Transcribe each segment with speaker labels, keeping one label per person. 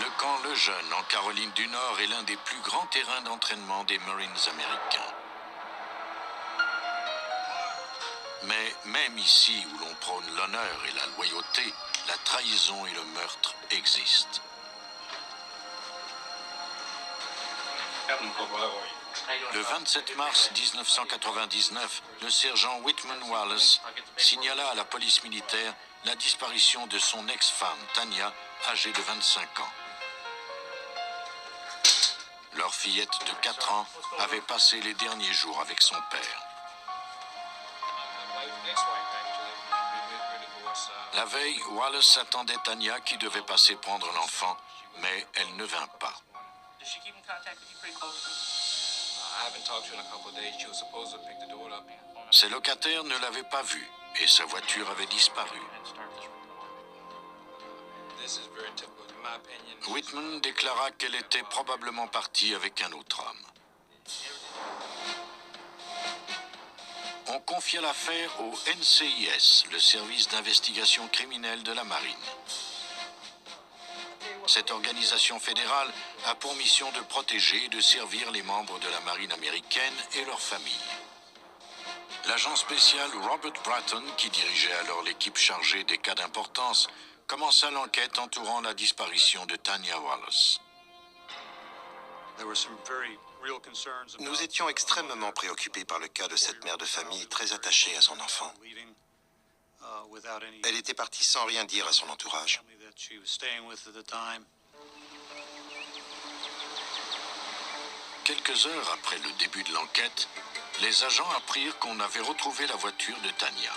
Speaker 1: Le camp Lejeune en Caroline du Nord est l'un des plus grands terrains d'entraînement des Marines américains. Mais même ici où l'on prône l'honneur et la loyauté, la trahison et le meurtre existent. Le 27 mars 1999, le sergent Whitman Wallace signala à la police militaire la disparition de son ex-femme, Tanya, âgée de 25 ans. Leur fillette de 4 ans avait passé les derniers jours avec son père. La veille, Wallace attendait Tanya qui devait passer prendre l'enfant, mais elle ne vint pas. Ses locataires ne l'avaient pas vue et sa voiture avait disparu. Whitman déclara qu'elle était probablement partie avec un autre homme. On confia l'affaire au NCIS, le service d'investigation criminelle de la Marine. Cette organisation fédérale a pour mission de protéger et de servir les membres de la Marine américaine et leurs familles. L'agent spécial Robert Bratton, qui dirigeait alors l'équipe chargée des cas d'importance, commença l'enquête entourant la disparition de Tanya Wallace.
Speaker 2: Nous étions extrêmement préoccupés par le cas de cette mère de famille très attachée à son enfant. Elle était partie sans rien dire à son entourage.
Speaker 1: Quelques heures après le début de l'enquête, les agents apprirent qu'on avait retrouvé la voiture de Tanya.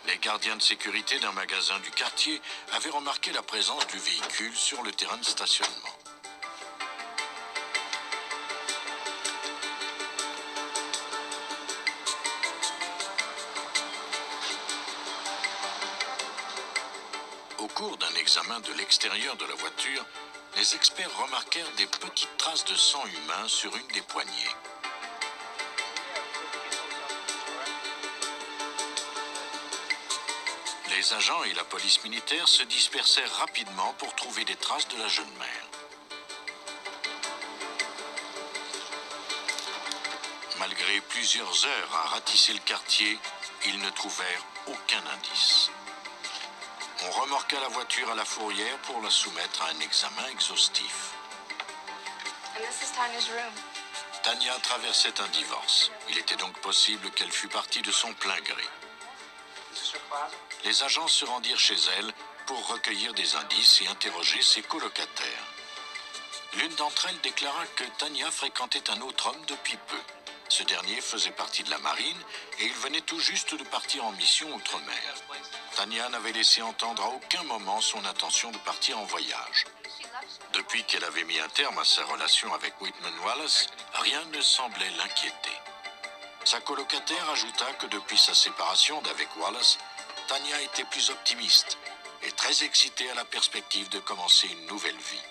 Speaker 1: Les gardiens de sécurité d'un magasin du quartier avaient remarqué la présence du véhicule sur le terrain de stationnement. Au cours d'un examen de l'extérieur de la voiture, les experts remarquèrent des petites traces de sang humain sur une des poignées. Les agents et la police militaire se dispersèrent rapidement pour trouver des traces de la jeune mère. Malgré plusieurs heures à ratisser le quartier, ils ne trouvèrent aucun indice. On remorqua la voiture à la fourrière pour la soumettre à un examen exhaustif. Tanya traversait un divorce. Il était donc possible qu'elle fût partie de son plein gré. Les agents se rendirent chez elle pour recueillir des indices et interroger ses colocataires. L'une d'entre elles déclara que Tanya fréquentait un autre homme depuis peu. Ce dernier faisait partie de la marine et il venait tout juste de partir en mission outre-mer. Tanya n'avait laissé entendre à aucun moment son intention de partir en voyage. Depuis qu'elle avait mis un terme à sa relation avec Whitman Wallace, rien ne semblait l'inquiéter. Sa colocataire ajouta que depuis sa séparation d'avec Wallace, Tanya était plus optimiste et très excitée à la perspective de commencer une nouvelle vie.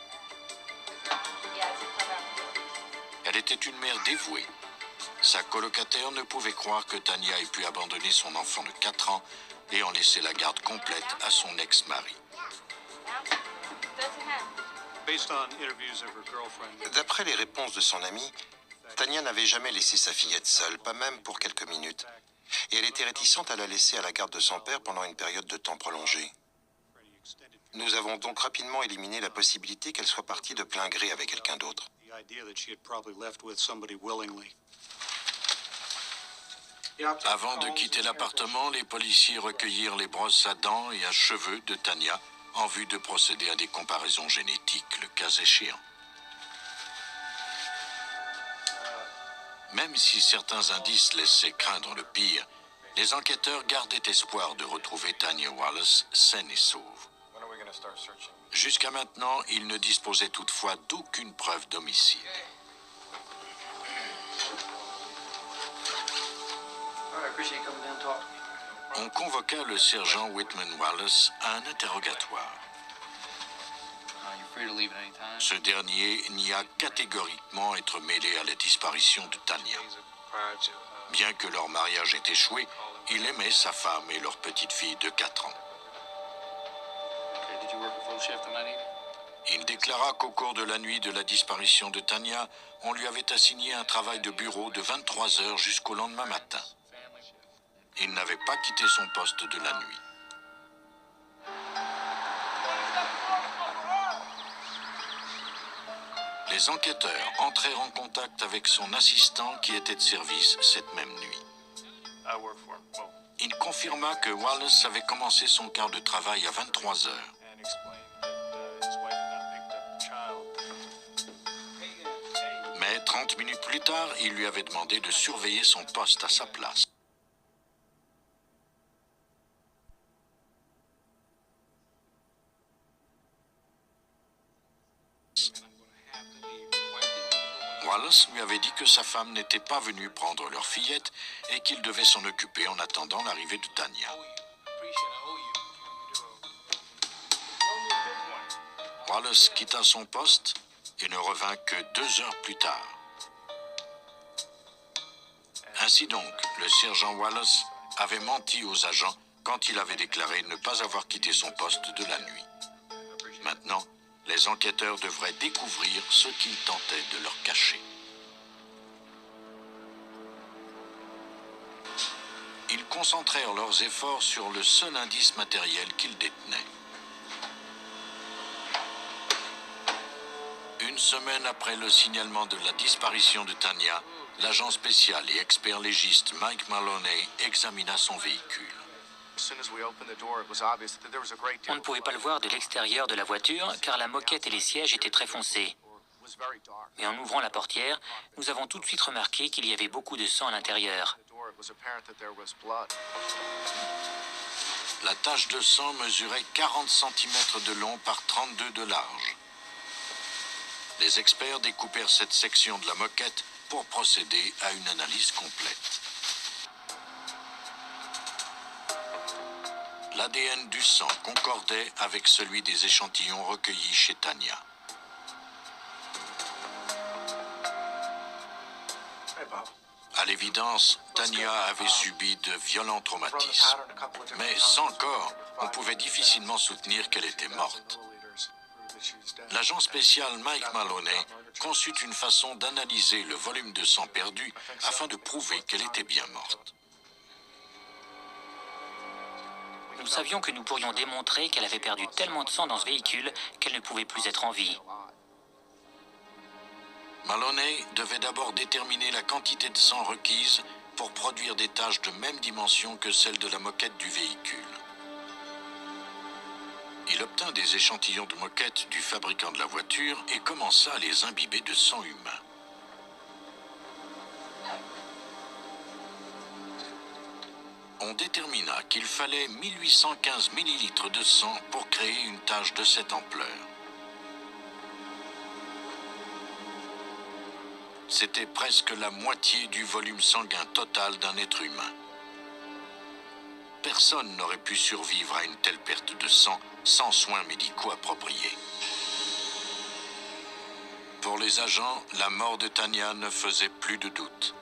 Speaker 1: Elle était une mère dévouée. Sa colocataire ne pouvait croire que Tanya ait pu abandonner son enfant de 4 ans et en laisser la garde complète à son ex-mari.
Speaker 2: D'après les réponses de son amie, Tanya n'avait jamais laissé sa fillette seule, pas même pour quelques minutes. Et elle était réticente à la laisser à la garde de son père pendant une période de temps prolongée. Nous avons donc rapidement éliminé la possibilité qu'elle soit partie de plein gré avec quelqu'un d'autre.
Speaker 1: Avant de quitter l'appartement, les policiers recueillirent les brosses à dents et à cheveux de Tanya en vue de procéder à des comparaisons génétiques, le cas échéant. Même si certains indices laissaient craindre le pire, les enquêteurs gardaient espoir de retrouver Tanya Wallace saine et sauve. Jusqu'à maintenant, ils ne disposaient toutefois d'aucune preuve d'homicide. On convoqua le sergent Whitman Wallace à un interrogatoire. Ce dernier nia catégoriquement être mêlé à la disparition de Tanya. Bien que leur mariage ait échoué, il aimait sa femme et leur petite fille de 4 ans. Il déclara qu'au cours de la nuit de la disparition de Tanya, on lui avait assigné un travail de bureau de 23 heures jusqu'au lendemain matin. Il n'avait pas quitté son poste de la nuit. Les enquêteurs entrèrent en contact avec son assistant qui était de service cette même nuit. Il confirma que Wallace avait commencé son quart de travail à 23 heures. Mais 30 minutes plus tard, il lui avait demandé de surveiller son poste à sa place. Wallace lui avait dit que sa femme n'était pas venue prendre leur fillette et qu'il devait s'en occuper en attendant l'arrivée de Tanya. Wallace quitta son poste et ne revint que 2 heures plus tard. Ainsi donc, le sergent Wallace avait menti aux agents quand il avait déclaré ne pas avoir quitté son poste de la nuit. Maintenant, les enquêteurs devraient découvrir ce qu'ils tentaient de leur cacher. Ils concentrèrent leurs efforts sur le seul indice matériel qu'ils détenaient. Une semaine après le signalement de la disparition de Tanya, l'agent spécial et expert légiste Mike Maloney examina son véhicule.
Speaker 3: On ne pouvait pas le voir de l'extérieur de la voiture car la moquette et les sièges étaient très foncés. Mais en ouvrant la portière, nous avons tout de suite remarqué qu'il y avait beaucoup de sang à l'intérieur.
Speaker 1: La tache de sang mesurait 40 cm de long par 32 de large. Les experts découpèrent cette section de la moquette pour procéder à une analyse complète. L'ADN du sang concordait avec celui des échantillons recueillis chez Tanya. À l'évidence, Tanya avait subi de violents traumatismes. Mais sans corps, on pouvait difficilement soutenir qu'elle était morte. L'agent spécial Mike Maloney conçut une façon d'analyser le volume de sang perdu afin de prouver qu'elle était bien morte.
Speaker 3: Nous savions que nous pourrions démontrer qu'elle avait perdu tellement de sang dans ce véhicule qu'elle ne pouvait plus être en vie.
Speaker 1: Maloney devait d'abord déterminer la quantité de sang requise pour produire des taches de même dimension que celles de la moquette du véhicule. Il obtint des échantillons de moquette du fabricant de la voiture et commença à les imbiber de sang humain. On détermina qu'il fallait 1815 millilitres de sang pour créer une tache de cette ampleur. C'était presque la moitié du volume sanguin total d'un être humain. Personne n'aurait pu survivre à une telle perte de sang sans soins médicaux appropriés. Pour les agents, la mort de Tanya ne faisait plus de doute.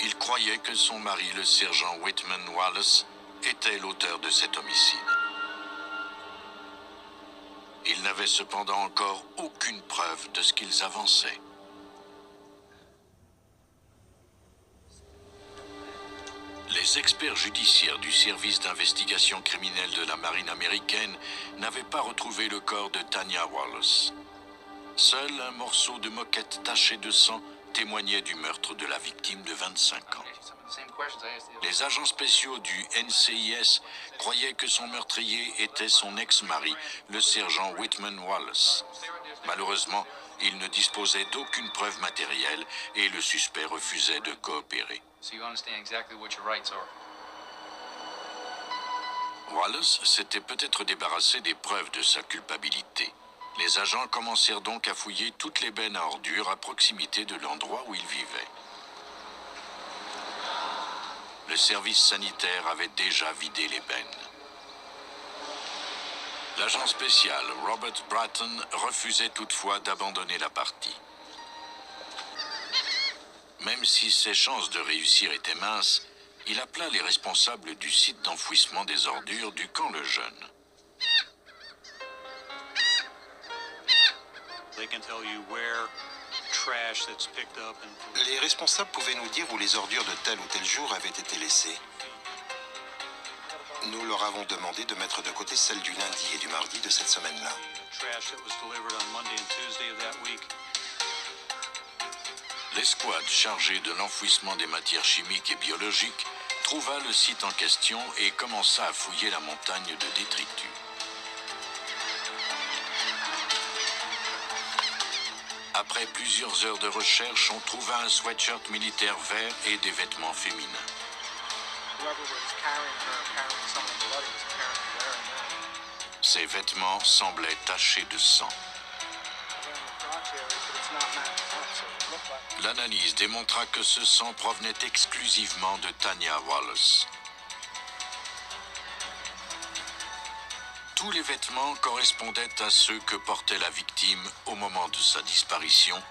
Speaker 1: Ils croyaient que son mari, le sergent Whitman Wallace, était l'auteur de cet homicide. Ils n'avaient cependant encore aucune preuve de ce qu'ils avançaient. Les experts judiciaires du service d'investigation criminelle de la marine américaine n'avaient pas retrouvé le corps de Tanya Wallace. Seul un morceau de moquette taché de sang témoignait du meurtre de la victime de 25 ans. Les agents spéciaux du NCIS croyaient que son meurtrier était son ex-mari, le sergent Whitman Wallace. Malheureusement, il ne disposait d'aucune preuve matérielle et le suspect refusait de coopérer. Wallace s'était peut-être débarrassé des preuves de sa culpabilité. Les agents commencèrent donc à fouiller toutes les bennes à ordures à proximité de l'endroit où il vivait. Le service sanitaire avait déjà vidé les bennes. L'agent spécial Robert Bratton refusait toutefois d'abandonner la partie. Même si ses chances de réussir étaient minces, il appela les responsables du site d'enfouissement des ordures du camp Lejeune.
Speaker 2: Les responsables pouvaient nous dire où les ordures de tel ou tel jour avaient été laissées. Nous leur avons demandé de mettre de côté celles du lundi et du mardi de cette semaine-là.
Speaker 1: L'escouade chargée de l'enfouissement des matières chimiques et biologiques trouva le site en question et commença à fouiller la montagne de détritus. Après plusieurs heures de recherche, on trouva un sweatshirt militaire vert et des vêtements féminins. Ces vêtements semblaient tachés de sang. L'analyse démontra que ce sang provenait exclusivement de Tanya Wallace. Tous les vêtements correspondaient à ceux que portait la victime au moment de sa disparition,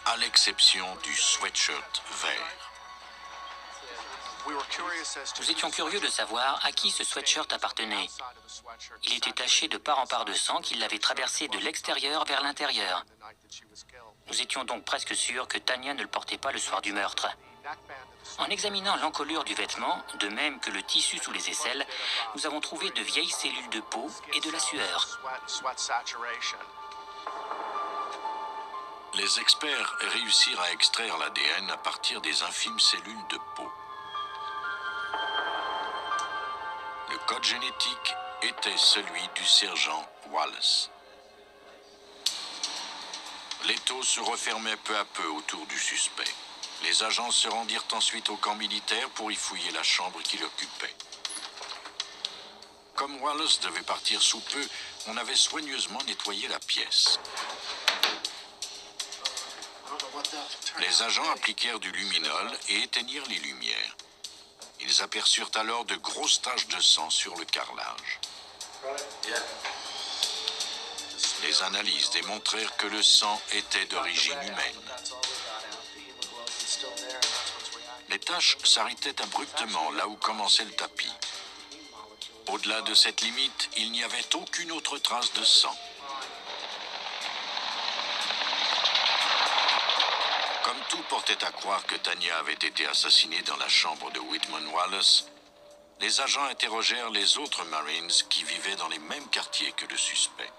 Speaker 1: à l'exception du sweatshirt vert.
Speaker 3: Nous étions curieux de savoir à qui ce sweatshirt appartenait. Il était taché de part en part de sang qui l'avait traversé de l'extérieur vers l'intérieur. Nous étions donc presque sûrs que Tanya ne le portait pas le soir du meurtre. En examinant l'encolure du vêtement, de même que le tissu sous les aisselles, nous avons trouvé de vieilles cellules de peau et de la sueur.
Speaker 1: Les experts réussirent à extraire l'ADN à partir des infimes cellules de peau. Le code génétique était celui du sergent Wallace. L'étau se refermait peu à peu autour du suspect. Les agents se rendirent ensuite au camp militaire pour y fouiller la chambre qu'il occupait. Comme Wallace devait partir sous peu, on avait soigneusement nettoyé la pièce. Les agents appliquèrent du luminol et éteignirent les lumières. Ils aperçurent alors de grosses taches de sang sur le carrelage. Les analyses démontrèrent que le sang était d'origine humaine. Les taches s'arrêtaient abruptement là où commençait le tapis. Au-delà de cette limite, il n'y avait aucune autre trace de sang. Comme tout portait à croire que Tanya avait été assassinée dans la chambre de Whitman Wallace, les agents interrogèrent les autres Marines qui vivaient dans les mêmes quartiers que le suspect.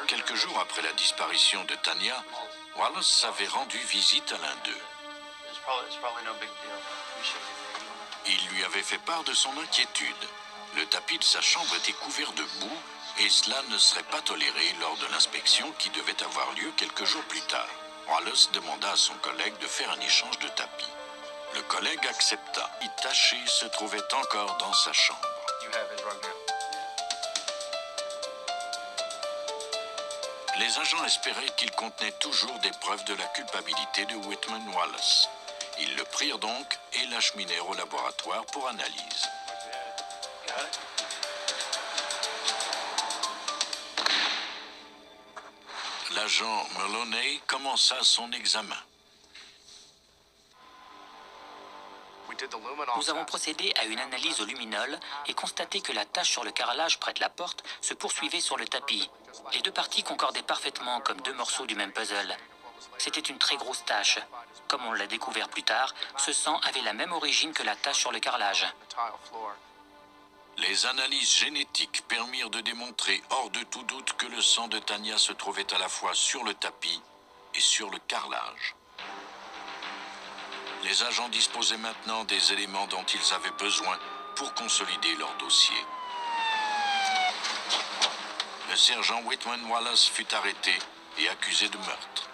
Speaker 1: Quelques jours après la disparition de Tanya, Wallace avait rendu visite à l'un d'eux. Il lui avait fait part de son inquiétude. Le tapis de sa chambre était couvert de boue et cela ne serait pas toléré lors de l'inspection qui devait avoir lieu quelques jours plus tard. Wallace demanda à son collègue de faire un échange de tapis. Le collègue accepta. Le tapis taché se trouvait encore dans sa chambre. Les agents espéraient qu'il contenait toujours des preuves de la culpabilité de Whitman Wallace. Ils le prirent donc et l'acheminèrent au laboratoire pour analyse. L'agent Maloney commença son examen.
Speaker 3: Nous avons procédé à une analyse au luminol et constaté que la tache sur le carrelage près de la porte se poursuivait sur le tapis. Les deux parties concordaient parfaitement comme deux morceaux du même puzzle. C'était une très grosse tache. Comme on l'a découvert plus tard, ce sang avait la même origine que la tache sur le carrelage.
Speaker 1: Les analyses génétiques permirent de démontrer hors de tout doute que le sang de Tanya se trouvait à la fois sur le tapis et sur le carrelage. Les agents disposaient maintenant des éléments dont ils avaient besoin pour consolider leur dossier. Le sergent Whitman Wallace fut arrêté et accusé de meurtre.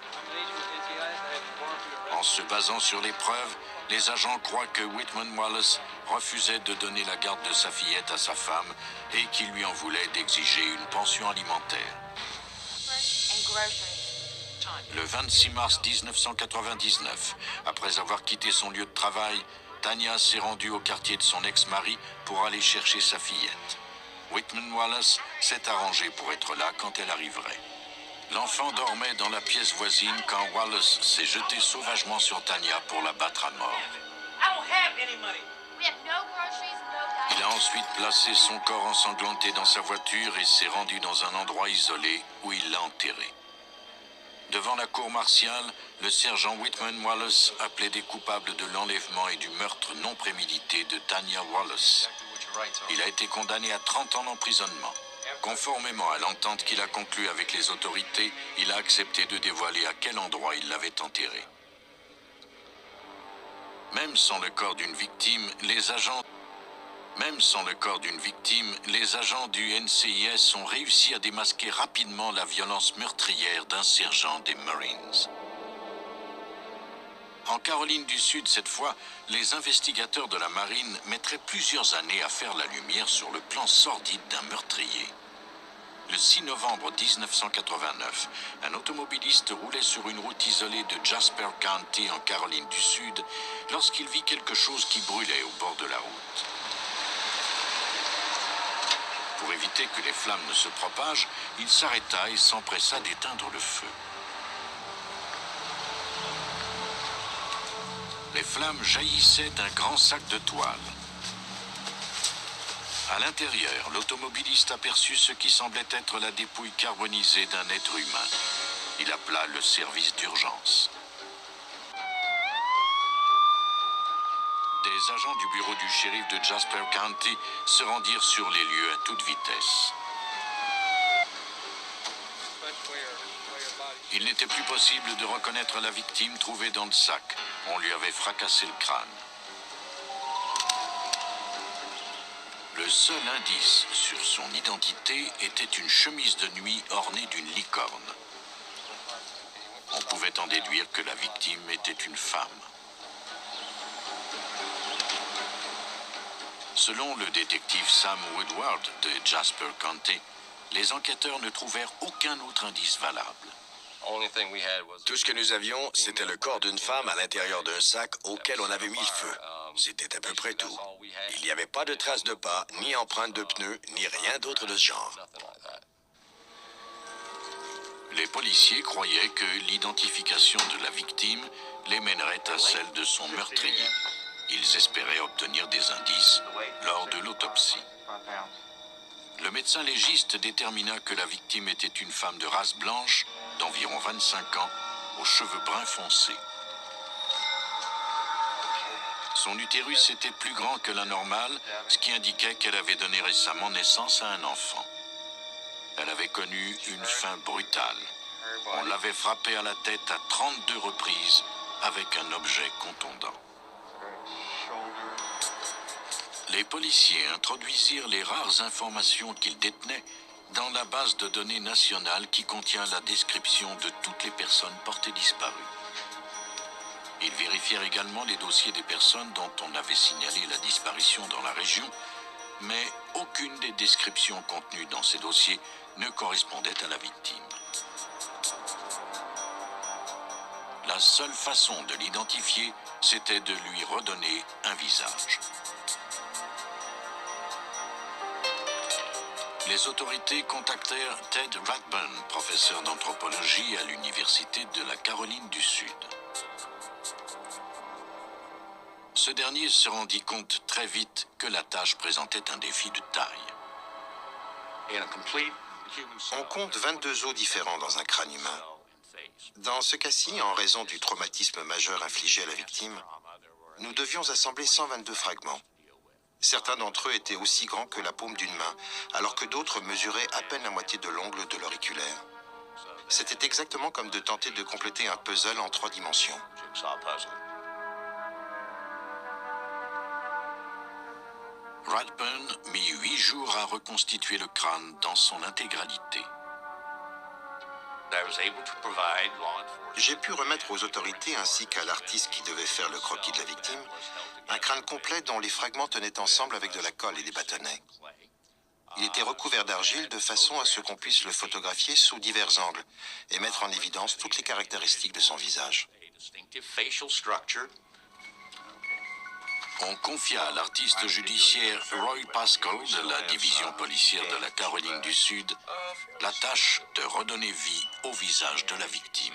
Speaker 1: En se basant sur les preuves, les agents croient que Whitman Wallace refusait de donner la garde de sa fillette à sa femme et qu'il lui en voulait d'exiger une pension alimentaire. Le 26 mars 1999, après avoir quitté son lieu de travail, Tanya s'est rendue au quartier de son ex-mari pour aller chercher sa fillette. Whitman Wallace s'est arrangé pour être là quand elle arriverait. L'enfant dormait dans la pièce voisine quand Wallace s'est jeté sauvagement sur Tanya pour la battre à mort. Il a ensuite placé son corps ensanglanté dans sa voiture et s'est rendu dans un endroit isolé où il l'a enterré. Devant la cour martiale, le sergent Whitman Wallace a plaidé coupable de l'enlèvement et du meurtre non prémédité de Tanya Wallace. Il a été condamné à 30 ans d'emprisonnement. Conformément à l'entente qu'il a conclue avec les autorités, il a accepté de dévoiler à quel endroit il l'avait enterré. Même sans le corps d'une victime, les agents du NCIS ont réussi à démasquer rapidement la violence meurtrière d'un sergent des Marines. En Caroline du Sud, cette fois, les investigateurs de la marine mettraient plusieurs années à faire la lumière sur le plan sordide d'un meurtrier. Le 6 novembre 1989, un automobiliste roulait sur une route isolée de Jasper County en Caroline du Sud lorsqu'il vit quelque chose qui brûlait au bord de la route. Pour éviter que les flammes ne se propagent, il s'arrêta et s'empressa d'éteindre le feu. Les flammes jaillissaient d'un grand sac de toile. À l'intérieur, l'automobiliste aperçut ce qui semblait être la dépouille carbonisée d'un être humain. Il appela le service d'urgence. Des agents du bureau du shérif de Jasper County se rendirent sur les lieux à toute vitesse. Il n'était plus possible de reconnaître la victime trouvée dans le sac. On lui avait fracassé le crâne. Le seul indice sur son identité était une chemise de nuit ornée d'une licorne. On pouvait en déduire que la victime était une femme. Selon le détective Sam Woodward de Jasper County, les enquêteurs ne trouvèrent aucun autre indice valable.
Speaker 4: Tout ce que nous avions, c'était le corps d'une femme à l'intérieur d'un sac auquel on avait mis le feu. C'était à peu près tout. Il n'y avait pas de traces de pas, ni empreintes de pneus, ni rien d'autre de ce genre.
Speaker 1: Les policiers croyaient que l'identification de la victime les mènerait à celle de son meurtrier. Ils espéraient obtenir des indices lors de l'autopsie. Le médecin légiste détermina que la victime était une femme de race blanche, d'environ 25 ans, aux cheveux bruns foncés. Son utérus était plus grand que la normale, ce qui indiquait qu'elle avait donné récemment naissance à un enfant. Elle avait connu une fin brutale. On l'avait frappée à la tête à 32 reprises avec un objet contondant. Les policiers introduisirent les rares informations qu'ils détenaient dans la base de données nationale qui contient la description de toutes les personnes portées disparues. Ils vérifièrent également les dossiers des personnes dont on avait signalé la disparition dans la région, mais aucune des descriptions contenues dans ces dossiers ne correspondait à la victime. La seule façon de l'identifier, c'était de lui redonner un visage. Les autorités contactèrent Ted Rathbun, professeur d'anthropologie à l'Université de la Caroline du Sud. Ce dernier se rendit compte très vite que la tâche présentait un défi de taille.
Speaker 2: On compte 22 os différents dans un crâne humain. Dans ce cas-ci, en raison du traumatisme majeur infligé à la victime, nous devions assembler 122 fragments. Certains d'entre eux étaient aussi grands que la paume d'une main, alors que d'autres mesuraient à peine la moitié de l'ongle de l'auriculaire. C'était exactement comme de tenter de compléter un puzzle en 3 dimensions.
Speaker 1: Rathbun mit 8 jours à reconstituer le crâne dans son intégralité.
Speaker 2: J'ai pu remettre aux autorités ainsi qu'à l'artiste qui devait faire le croquis de la victime un crâne complet dont les fragments tenaient ensemble avec de la colle et des bâtonnets. Il était recouvert d'argile de façon à ce qu'on puisse le photographier sous divers angles et mettre en évidence toutes les caractéristiques de son visage.
Speaker 1: On confia à l'artiste judiciaire Roy Pascoe de la division policière de la Caroline du Sud la tâche de redonner vie au visage de la victime.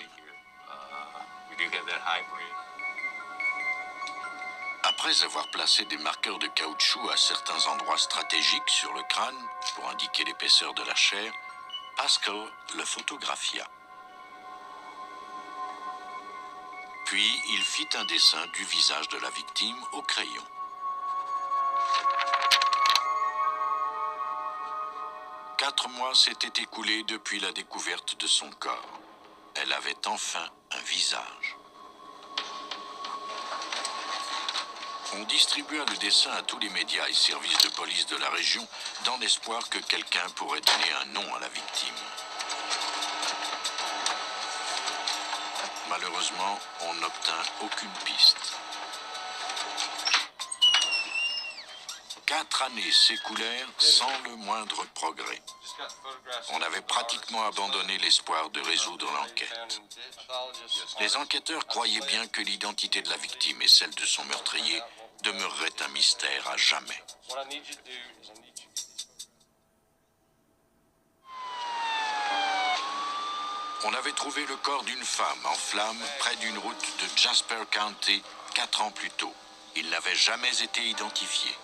Speaker 1: Après Après avoir placé des marqueurs de caoutchouc à certains endroits stratégiques sur le crâne pour indiquer l'épaisseur de la chair, Haskell le photographia. Puis il fit un dessin du visage de la victime au crayon. Quatre mois s'étaient écoulés depuis la découverte de son corps. Elle avait enfin un visage. On distribua le dessin à tous les médias et services de police de la région dans l'espoir que quelqu'un pourrait donner un nom à la victime. Malheureusement, on n'obtint aucune piste. 4 années s'écoulèrent sans le moindre progrès. On avait pratiquement abandonné l'espoir de résoudre l'enquête. Les enquêteurs croyaient bien que l'identité de la victime et celle de son meurtrier demeureraient un mystère à jamais. On avait trouvé le corps d'une femme en flammes près d'une route de Jasper County 4 ans plus tôt. Il n'avait jamais été identifié.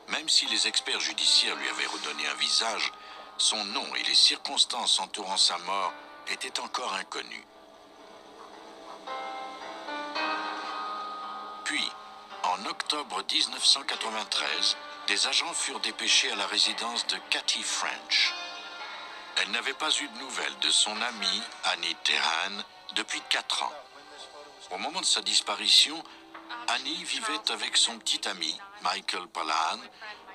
Speaker 1: Même si les experts judiciaires lui avaient redonné un visage, son nom et les circonstances entourant sa mort étaient encore inconnus. Puis, en octobre 1993, des agents furent dépêchés à la résidence de Kathy French. Elle n'avait pas eu de nouvelles de son amie Annie Tehan depuis 4 ans. Au moment de sa disparition, Annie vivait avec son petit ami, Michael Palahan,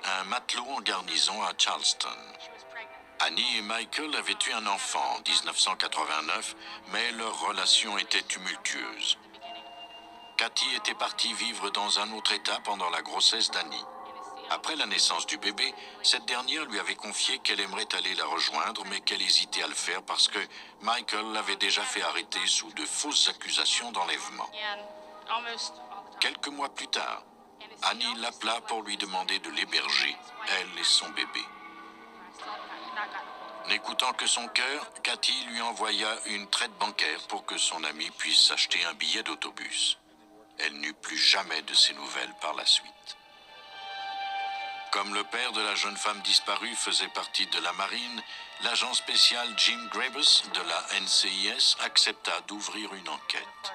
Speaker 1: un matelot en garnison à Charleston. Annie et Michael avaient eu un enfant en 1989, mais leur relation était tumultueuse. Kathy était partie vivre dans un autre État pendant la grossesse d'Annie. Après la naissance du bébé, cette dernière lui avait confié qu'elle aimerait aller la rejoindre, mais qu'elle hésitait à le faire parce que Michael l'avait déjà fait arrêter sous de fausses accusations d'enlèvement. Quelques mois plus tard, Annie l'appela pour lui demander de l'héberger, elle et son bébé. N'écoutant que son cœur, Kathy lui envoya une traite bancaire pour que son ami puisse s'acheter un billet d'autobus. Elle n'eut plus jamais de ses nouvelles par la suite. Comme le père de la jeune femme disparue faisait partie de la marine, l'agent spécial Jim Grabus de la NCIS accepta d'ouvrir une enquête.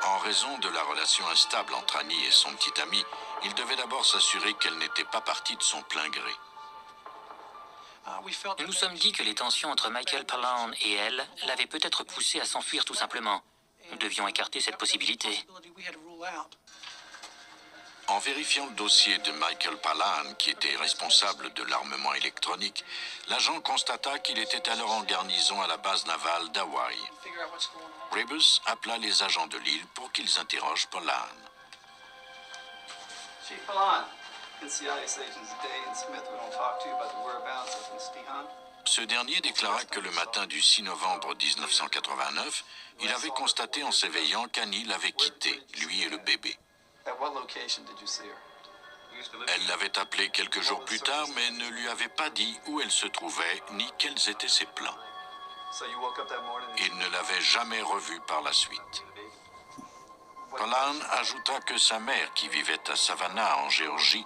Speaker 1: En raison de la relation instable entre Annie et son petit ami, il devait d'abord s'assurer qu'elle n'était pas partie de son plein gré.
Speaker 3: Nous nous sommes dit que les tensions entre Michael Palahan et elle l'avaient peut-être poussé à s'enfuir tout simplement. Nous devions écarter cette possibilité.
Speaker 1: En vérifiant le dossier de Michael Palahan, qui était responsable de l'armement électronique, l'agent constata qu'il était alors en garnison à la base navale d'Hawaï. Rebus appela les agents de l'île pour qu'ils interrogent Palahan.
Speaker 5: Chief Palahan, NCIS agents Day and Smith will talk to you about the whereabouts of Miss Tehan.
Speaker 1: Ce dernier déclara que le matin du 6 novembre 1989, il avait constaté en s'éveillant qu'Annie l'avait quitté, lui et le bébé. Elle l'avait appelé quelques jours plus tard, mais ne lui avait pas dit où elle se trouvait, ni quels étaient ses plans. Il ne l'avait jamais revue par la suite. Palahan ajouta que sa mère, qui vivait à Savannah, en Géorgie,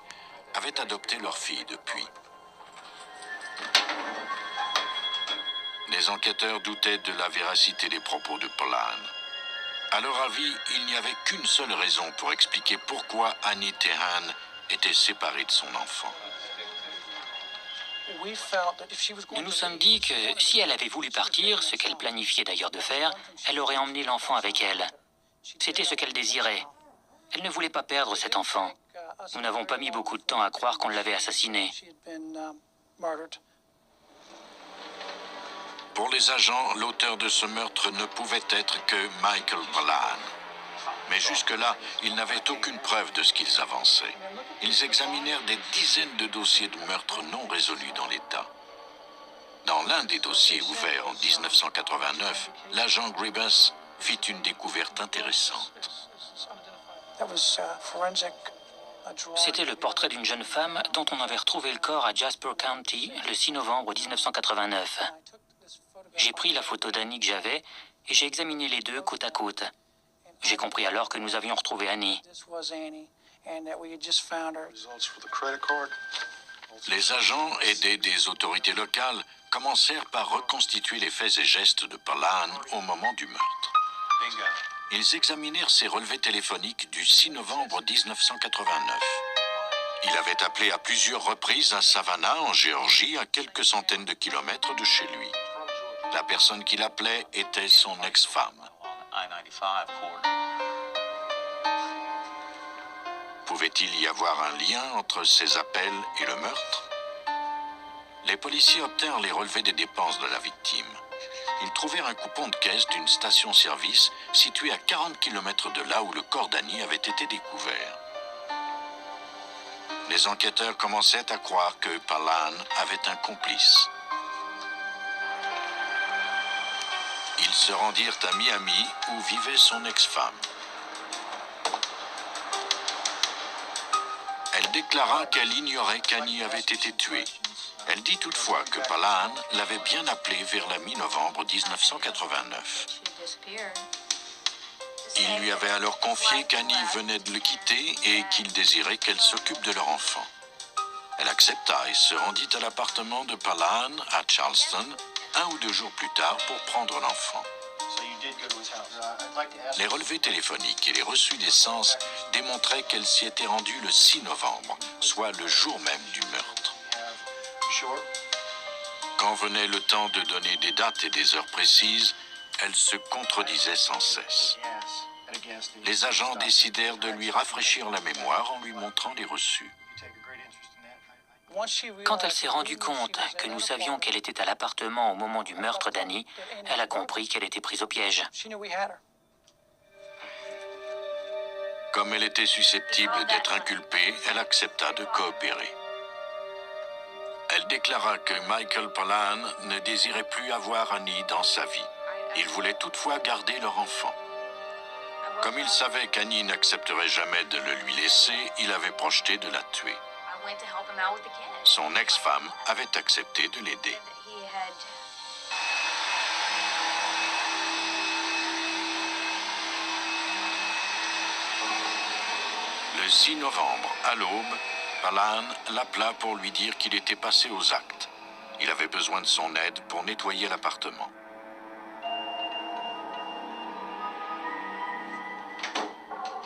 Speaker 1: avait adopté leur fille depuis. Les enquêteurs doutaient de la véracité des propos de Palahan. À leur avis, il n'y avait qu'une seule raison pour expliquer pourquoi Annie Tehan était séparée de son enfant.
Speaker 3: Nous nous sommes dit que si elle avait voulu partir, ce qu'elle planifiait d'ailleurs de faire, elle aurait emmené l'enfant avec elle. C'était ce qu'elle désirait. Elle ne voulait pas perdre cet enfant. Nous n'avons pas mis beaucoup de temps à croire qu'on l'avait assassiné.
Speaker 1: Pour les agents, l'auteur de ce meurtre ne pouvait être que Michael Palahan. Mais jusque-là, ils n'avaient aucune preuve de ce qu'ils avançaient. Ils examinèrent des dizaines de dossiers de meurtres non résolus dans l'État. Dans l'un des dossiers ouverts en 1989, l'agent Grabus fit une découverte intéressante.
Speaker 3: C'était le portrait d'une jeune femme dont on avait retrouvé le corps à Jasper County le 6 novembre 1989. J'ai pris la photo d'Annie que j'avais et j'ai examiné les deux côte à côte. J'ai compris alors que nous avions retrouvé Annie.
Speaker 1: Les agents, aidés des autorités locales, commencèrent par reconstituer les faits et gestes de Palahan au moment du meurtre. Ils examinèrent ses relevés téléphoniques du 6 novembre 1989. Il avait appelé à plusieurs reprises à Savannah, en Géorgie, à quelques centaines de kilomètres de chez lui. La personne qui l'appelait était son ex-femme. Pouvait-il y avoir un lien entre ces appels et le meurtre? Les policiers obtinrent les relevés des dépenses de la victime. Ils trouvèrent un coupon de caisse d'une station-service située à 40 km de là où le corps d'Annie avait été découvert. Les enquêteurs commençaient à croire que Palahan avait un complice. Ils se rendirent à Miami où vivait son ex-femme. Elle déclara qu'elle ignorait qu'Annie avait été tuée. Elle dit toutefois que Palahan l'avait bien appelée vers la mi-novembre 1989. Il lui avait alors confié qu'Annie venait de le quitter et qu'il désirait qu'elle s'occupe de leur enfant. Elle accepta et se rendit à l'appartement de Palahan à Charleston 1 ou 2 jours plus tard pour prendre l'enfant. Les relevés téléphoniques et les reçus d'essence démontraient qu'elle s'y était rendue le 6 novembre, soit le jour même du meurtre. Quand venait le temps de donner des dates et des heures précises, elle se contredisait sans cesse. Les agents décidèrent de lui rafraîchir la mémoire en lui montrant les reçus.
Speaker 3: Quand elle s'est rendue compte que nous savions qu'elle était à l'appartement au moment du meurtre d'Annie, elle a compris qu'elle était prise au piège.
Speaker 1: Comme elle était susceptible d'être inculpée, elle accepta de coopérer. Elle déclara que Michael Palahan ne désirait plus avoir Annie dans sa vie. Il voulait toutefois garder leur enfant. Comme il savait qu'Annie n'accepterait jamais de le lui laisser, il avait projeté de la tuer. Son ex-femme avait accepté de l'aider. Le 6 novembre, à l'aube, Palahan l'appela pour lui dire qu'il était passé aux actes. Il avait besoin de son aide pour nettoyer l'appartement.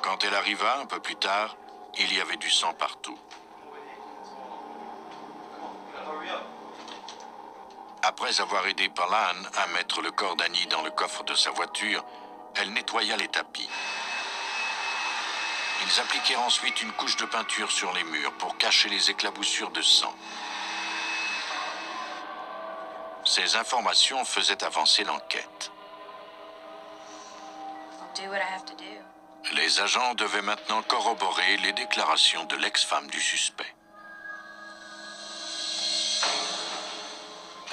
Speaker 1: Quand elle arriva un peu plus tard, il y avait du sang partout. Après avoir aidé Palahan à mettre le corps d'Annie dans le coffre de sa voiture, elle nettoya les tapis. Ils appliquèrent ensuite une couche de peinture sur les murs pour cacher les éclaboussures de sang. Ces informations faisaient avancer l'enquête. Les agents devaient maintenant corroborer les déclarations de l'ex-femme du suspect.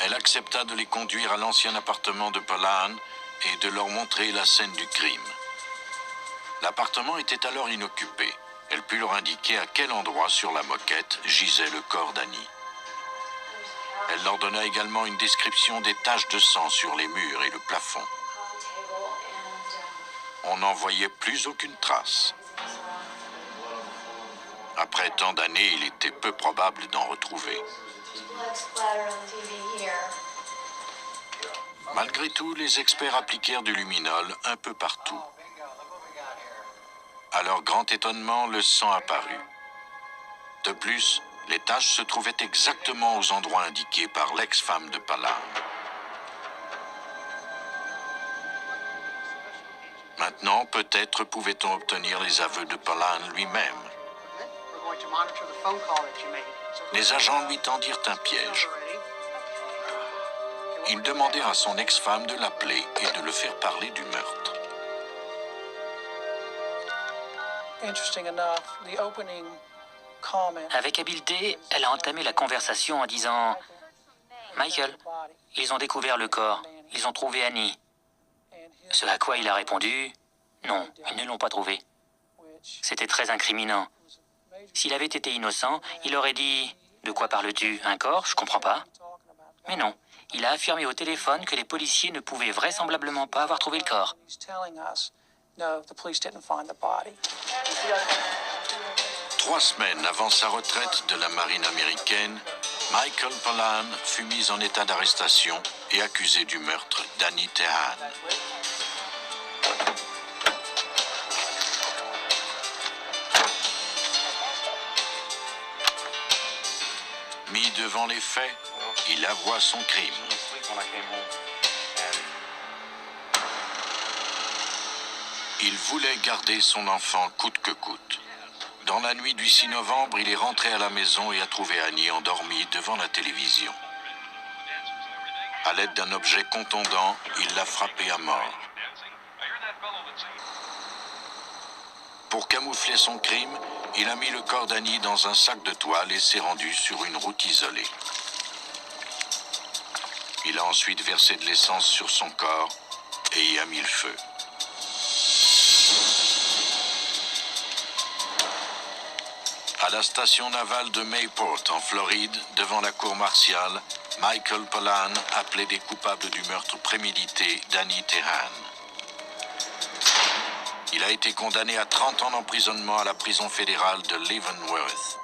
Speaker 1: Elle accepta de les conduire à l'ancien appartement de Palahan et de leur montrer la scène du crime. L'appartement était alors inoccupé. Elle put leur indiquer à quel endroit sur la moquette gisait le corps d'Annie. Elle leur donna également une description des taches de sang sur les murs et le plafond. On n'en voyait plus aucune trace. Après tant d'années, il était peu probable d'en retrouver. Malgré tout, les experts appliquèrent du luminol un peu partout. À leur grand étonnement, le sang apparut. De plus, les taches se trouvaient exactement aux endroits indiqués par l'ex-femme de Palahan. Maintenant, peut-être pouvait-on obtenir les aveux de Palahan lui-même. Les agents lui tendirent un piège. Ils demandèrent à son ex-femme de l'appeler et de le faire parler du meurtre.
Speaker 3: Avec habileté, elle a entamé la conversation en disant « Michael, ils ont découvert le corps, ils ont trouvé Annie. » Ce à quoi il a répondu « Non, ils ne l'ont pas trouvé. » C'était très incriminant. S'il avait été innocent, il aurait dit « De quoi parles-tu? Un corps? Je comprends pas. » Mais non, il a affirmé au téléphone que les policiers ne pouvaient vraisemblablement pas avoir trouvé le corps.
Speaker 6: No, the police didn't find the body.
Speaker 1: 3 semaines avant sa retraite de la marine américaine, Michael Pollan fut mis en état d'arrestation et accusé du meurtre d'Annie Tehan. Mis devant les faits, il avoua son crime. Il voulait garder son enfant coûte que coûte. Dans la nuit du 6 novembre, il est rentré à la maison et a trouvé Annie endormie devant la télévision. À l'aide d'un objet contondant, il l'a frappée à mort. Pour camoufler son crime, il a mis le corps d'Annie dans un sac de toile et s'est rendu sur une route isolée. Il a ensuite versé de l'essence sur son corps et y a mis le feu. À la station navale de Mayport, en Floride, devant la cour martiale, Michael Pollan a plaidé coupable du meurtre prémédité d'Annie Tehan. Il a été condamné à 30 ans d'emprisonnement à la prison fédérale de Leavenworth.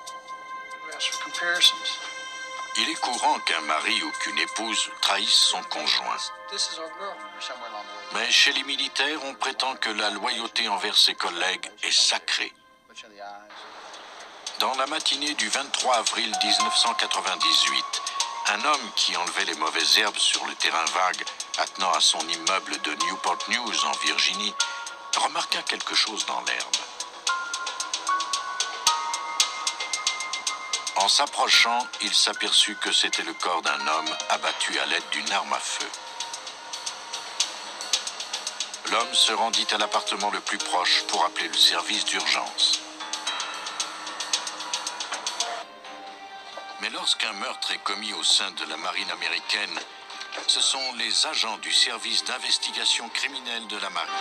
Speaker 1: Il est courant qu'un mari ou qu'une épouse trahisse son conjoint. Mais chez les militaires, on prétend que la loyauté envers ses collègues est sacrée. Dans la matinée du 23 avril 1998, un homme qui enlevait les mauvaises herbes sur le terrain vague attenant à son immeuble de Newport News en Virginie remarqua quelque chose dans l'herbe. En s'approchant, il s'aperçut que c'était le corps d'un homme abattu à l'aide d'une arme à feu. L'homme se rendit à l'appartement le plus proche pour appeler le service d'urgence. Mais lorsqu'un meurtre est commis au sein de la marine américaine, ce sont les agents du service d'investigation criminelle de la marine